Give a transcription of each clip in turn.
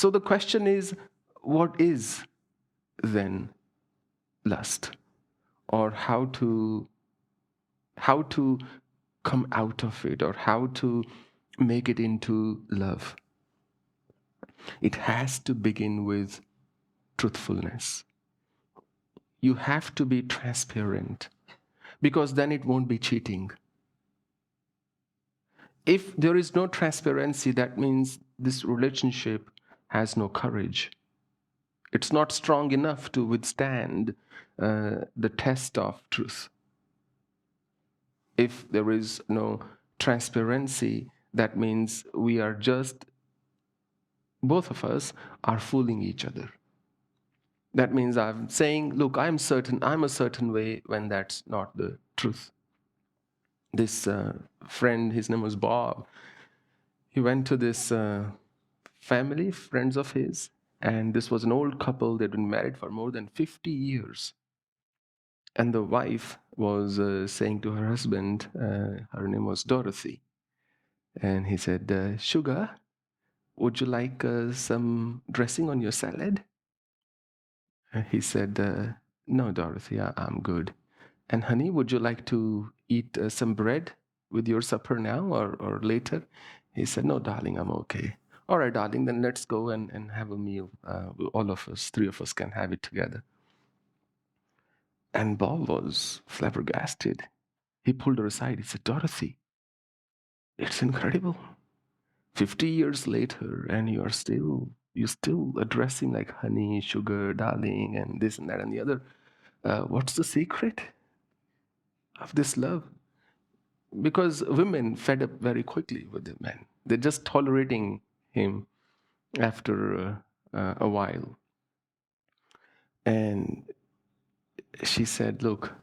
So the question is, what is then lust? Or how to come out of it, or how to make it into love? It has to begin with truthfulness. You have to be transparent, because then it won't be cheating. If there is no transparency, that means this relationship has no courage. It's not strong enough to withstand the test of truth. If there is no transparency, that means we are just, both of us are fooling each other. That means I'm saying, look, I'm a certain way, when that's not the truth. This friend, his name was Bob, he went to this family, friends of his, and this was an old couple. They'd been married for more than 50 years. And the wife was saying to her husband, her name was Dorothy, and he said, Sugar, would you like some dressing on your salad? He said, no, Dorothy, I'm good. And honey, would you like to eat some bread with your supper now, or later? He said, no, darling, I'm okay. All right, darling, then let's go and have a meal. All of us, three of us, can have it together. And Bob was flabbergasted. He pulled her aside. He said, Dorothy, it's incredible. 50 years later, and you're still addressing like honey, sugar, darling, and this and that and the other. What's the secret of this love? Because women fed up very quickly with the men. They're just tolerating him after a while. And she said, look,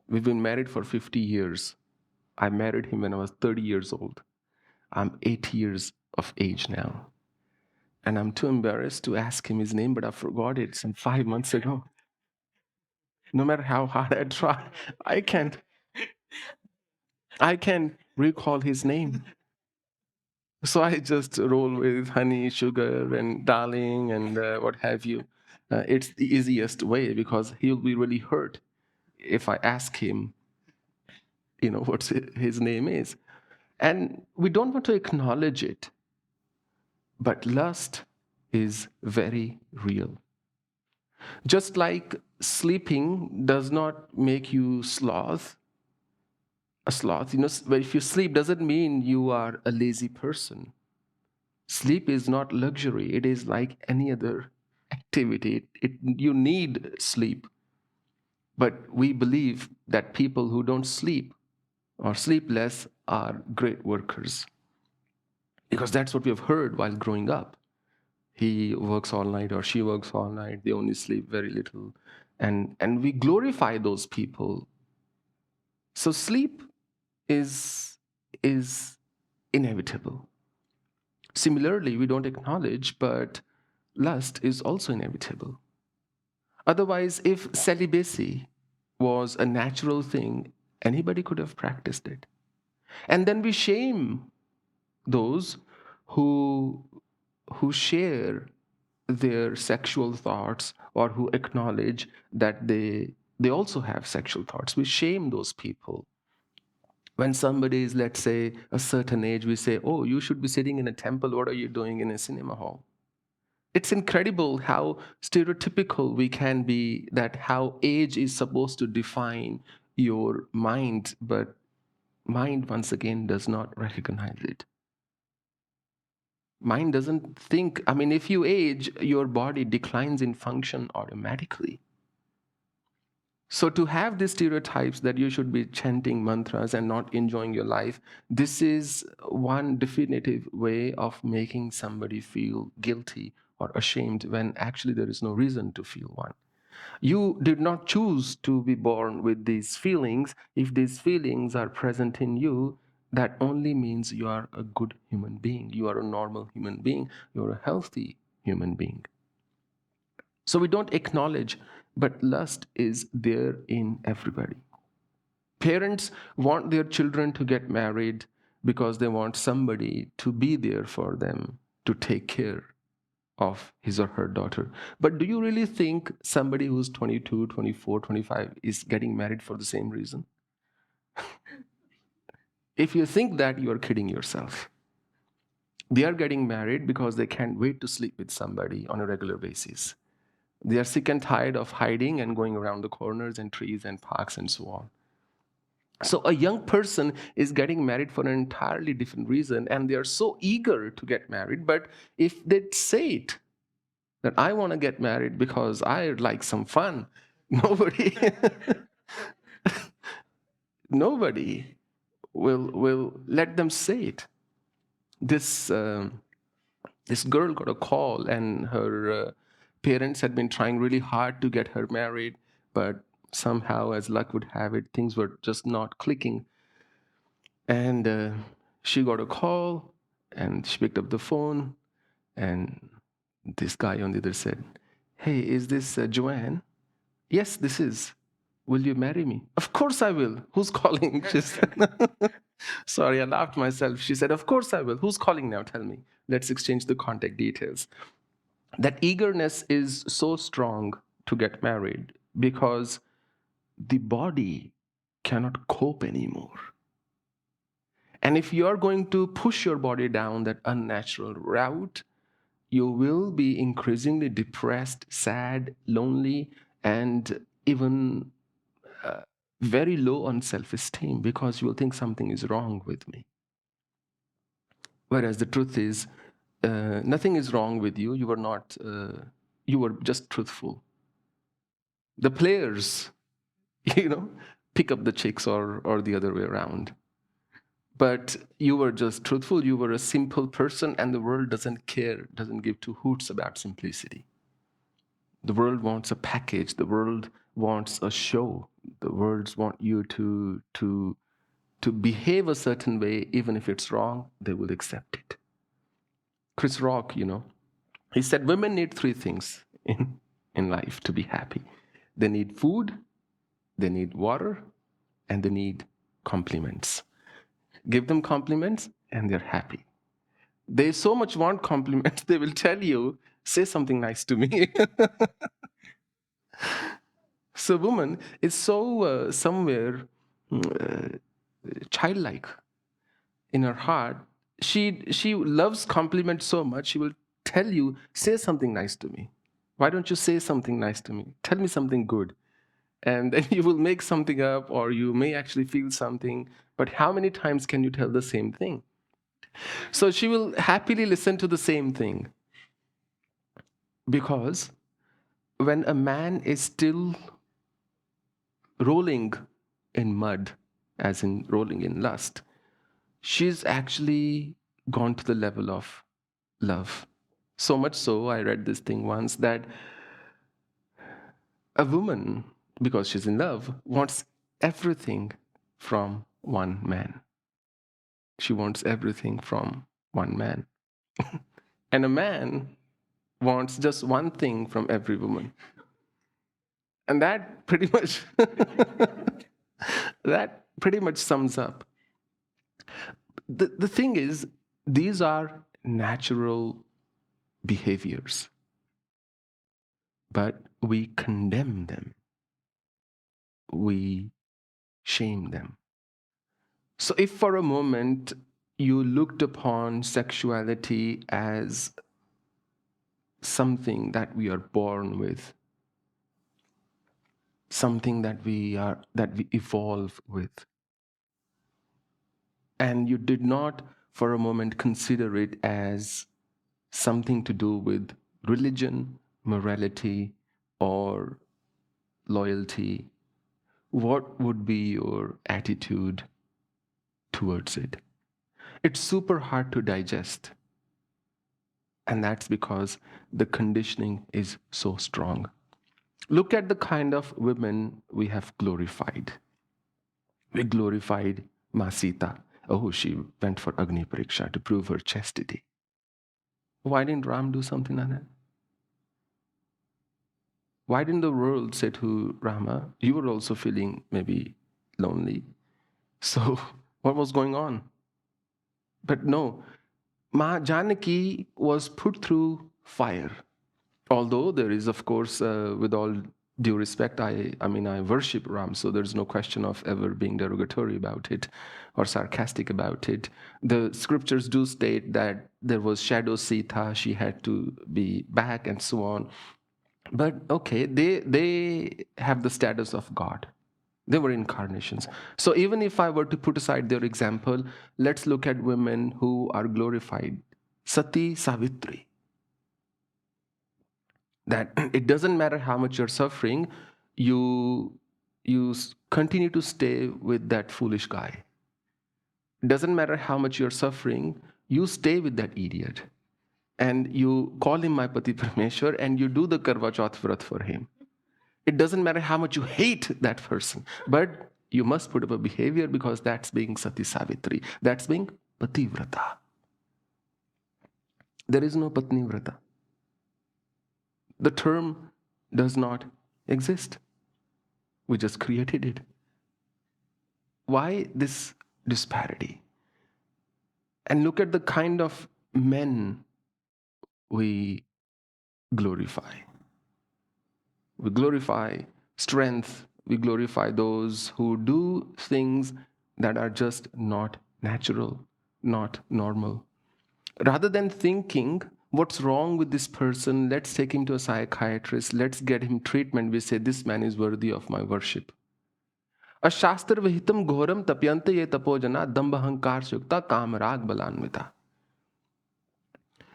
we've been married for 50 years. I married him when I was 30 years old. I'm 80 years of age now. And I'm too embarrassed to ask him his name, but I forgot it some 5 months ago. No matter how hard I try, I can't recall his name. So I just roll with honey, sugar, and darling, and what have you. It's the easiest way, because he'll be really hurt if I ask him, what his name is. And we don't want to acknowledge it. But lust is very real. Just like sleeping does not make you a sloth, if you sleep, doesn't mean you are a lazy person. Sleep is not luxury. It is like any other activity. You need sleep. But we believe that people who don't sleep or sleep less are great workers, because that's what we have heard while growing up. He works all night or she works all night. They only sleep very little. And we glorify those people. So sleep is inevitable. Similarly, we don't acknowledge, but lust is also inevitable. Otherwise, if celibacy was a natural thing, anybody could have practiced it. And then we shame those who share their sexual thoughts, or who acknowledge that they also have sexual thoughts. We shame those people. When somebody is, let's say, a certain age, we say, oh, you should be sitting in a temple. What are you doing in a cinema hall? It's incredible how stereotypical we can be, that how age is supposed to define your mind, but mind, once again, does not recognize it. Mind doesn't think. If you age, your body declines in function automatically. So to have these stereotypes that you should be chanting mantras and not enjoying your life, this is one definitive way of making somebody feel guilty or ashamed, when actually there is no reason to feel one. You did not choose to be born with these feelings. If these feelings are present in you, that only means you are a good human being. You are a normal human being. You're a healthy human being. So we don't acknowledge, but lust is there in everybody. Parents want their children to get married because they want somebody to be there for them, to take care. of his or her daughter. But do you really think somebody who's 22, 24, 25 is getting married for the same reason? If you think that, you are kidding yourself. They are getting married because they can't wait to sleep with somebody on a regular basis. They are sick and tired of hiding and going around the corners and trees and parks and so on. So a young person is getting married for an entirely different reason, and they are so eager to get married. But if they say it, that I want to get married because I like some fun, nobody, nobody will let them say it. This this girl got a call, and her parents had been trying really hard to get her married, but somehow, as luck would have it, things were just not clicking. And she got a call, and she picked up the phone, and this guy on the other said, "Hey, is this Joanne?" "Yes, this is. Will you marry me?" "Of course I will. Who's calling?" She said. Sorry, I laughed myself. She said, "Of course I will. Who's calling now? Tell me. Let's exchange the contact details." That eagerness is so strong to get married because the body cannot cope anymore. And if you're going to push your body down that unnatural route, you will be increasingly depressed, sad, lonely, and even very low on self-esteem, because you will think something is wrong with me. Whereas the truth is, nothing is wrong with you. You were not. You were just truthful. The players, pick up the chicks or the other way around. But you were just truthful. You were a simple person, and the world doesn't care, doesn't give two hoots about simplicity. The world wants a package. The world wants a show. The world wants you to behave a certain way. Even if it's wrong, they will accept it. Chris Rock, he said women need three things in life to be happy. They need food, they need water, and they need compliments. Give them compliments, and they're happy. They so much want compliments, they will tell you, say something nice to me. So woman is so somewhere childlike in her heart. She loves compliments so much, she will tell you, say something nice to me. Why don't you say something nice to me? Tell me something good. And then you will make something up, or you may actually feel something. But how many times can you tell the same thing? So she will happily listen to the same thing. Because when a man is still rolling in mud, as in rolling in lust, she's actually gone to the level of love. So much so, I read this thing once, that a woman, because she's in love, wants everything from one man. She wants everything from one man. And a man wants just one thing from every woman. And that pretty much that pretty much sums up. The thing is, these are natural behaviors, but we condemn them. We shame them. So if for a moment you looked upon sexuality as something that we are born with, something that we evolve with, and you did not for a moment consider it as something to do with religion, morality, or loyalty, what would be your attitude towards it? It's super hard to digest. And that's because the conditioning is so strong. Look at the kind of women we have glorified. We glorified Ma Sita. Oh, she went for Agni Pariksha to prove her chastity. Why didn't Ram do something like that? Why didn't the world say to Rama, you were also feeling maybe lonely? So what was going on? But no, Ma Janaki was put through fire. Although there is, of course, with all due respect, I mean, I worship Ram, so there's no question of ever being derogatory about it or sarcastic about it. The scriptures do state that there was shadow Sita, she had to be back and so on. But okay, they have the status of God. They were incarnations. So even if I were to put aside their example, let's look at women who are glorified. Sati Savitri. That it doesn't matter how much you're suffering, you continue to stay with that foolish guy. It doesn't matter how much you're suffering, you stay with that idiot. And you call him my Pati Parmeshwar and you do the Karva Chauth Vrat for him. It doesn't matter how much you hate that person, but you must put up a behavior because that's being Sati Savitri. That's being Pativrata. There is no Patni Vrata. The term does not exist. We just created it. Why this disparity? And look at the kind of men we glorify. We glorify strength. We glorify those who do things that are just not natural, not normal. Rather than thinking, what's wrong with this person? Let's take him to a psychiatrist. Let's get him treatment. We say, this man is worthy of my worship. अशास्त्र विहितम घोरम तप्यंत ये तपोजना दंभहंकार युक्ता कामराग बलान्विता.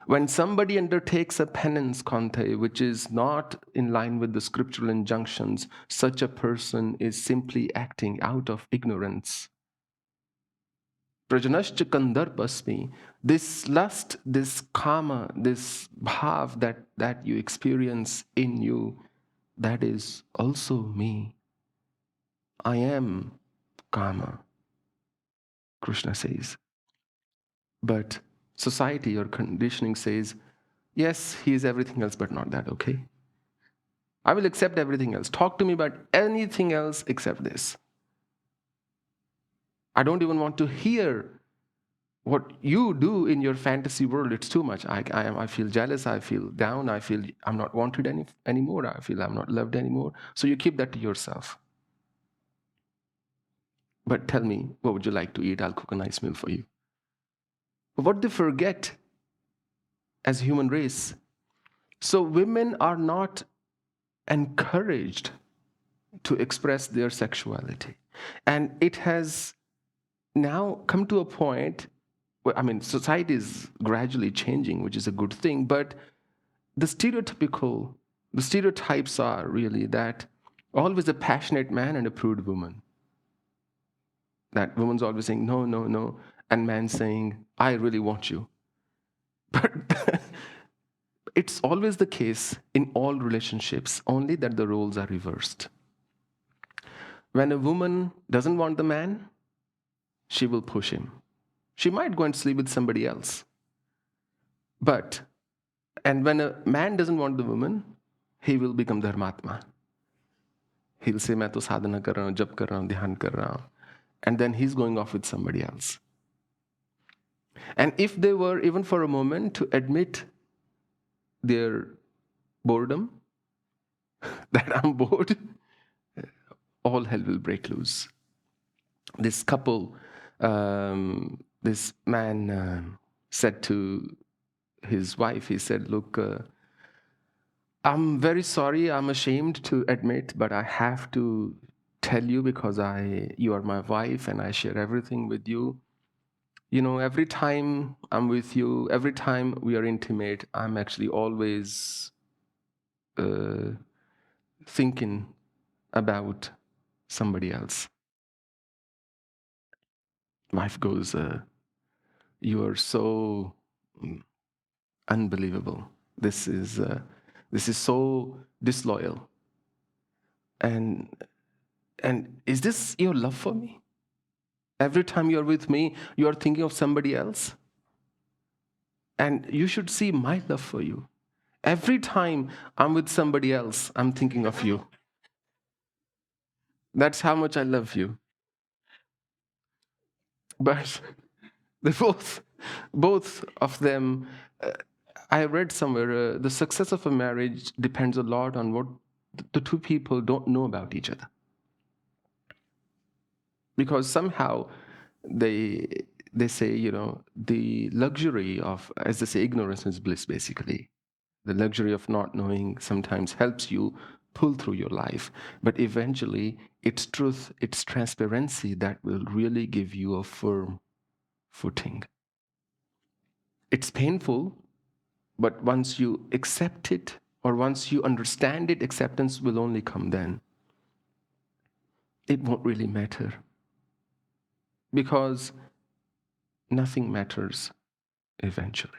When somebody undertakes a penance, Kante, which is not in line with the scriptural injunctions, such a person is simply acting out of ignorance. Prajanascha kandarpasmi, this lust, this kama, this bhav that you experience in you, that is also me. I am kama, Krishna says. But society or conditioning says, yes, he is everything else, but not that, okay? I will accept everything else. Talk to me about anything else except this. I don't even want to hear what you do in your fantasy world. It's too much. I feel jealous. I feel down. I feel I'm not wanted anymore. I feel I'm not loved anymore. So you keep that to yourself. But tell me, what would you like to eat? I'll cook a nice meal for you. But what they forget as human race, so women are not encouraged to express their sexuality. And it has now come to a point where, I mean, society is gradually changing, which is a good thing, but the stereotypes are really that always a passionate man and a prude woman. That woman's always saying, no, no, no, and man saying, I really want you. But it's always the case in all relationships, only that the roles are reversed. When a woman doesn't want the man, she will push him. She might go and sleep with somebody else. And when a man doesn't want the woman, he will become dharmatma. He'll say, मैं तो साधना कर रहा हूँ, जप कर रहा हूँ, ध्यान कर रहा हूँ. And then he's going off with somebody else. And if they were, even for a moment, to admit their boredom, that I'm bored, all hell will break loose. This couple, this man said to his wife, he said, look, I'm very sorry, I'm ashamed to admit, but I have to tell you because you are my wife and I share everything with you. You know, every time I'm with you, every time we are intimate, I'm actually always thinking about somebody else. Wife goes, you are so unbelievable. This is so disloyal. And is this your love for me? Every time you're with me, you are thinking of somebody else. And you should see my love for you. Every time I'm with somebody else, I'm thinking of you. That's how much I love you. But they both of them, I read somewhere the success of a marriage depends a lot on what the two people don't know about each other. Because somehow they they say, the luxury of, as they say, ignorance is bliss, basically. The luxury of not knowing sometimes helps you pull through your life. But eventually, it's truth, it's transparency that will really give you a firm footing. It's painful, but once you accept it, or once you understand it, acceptance will only come then. It won't really matter, because nothing matters eventually.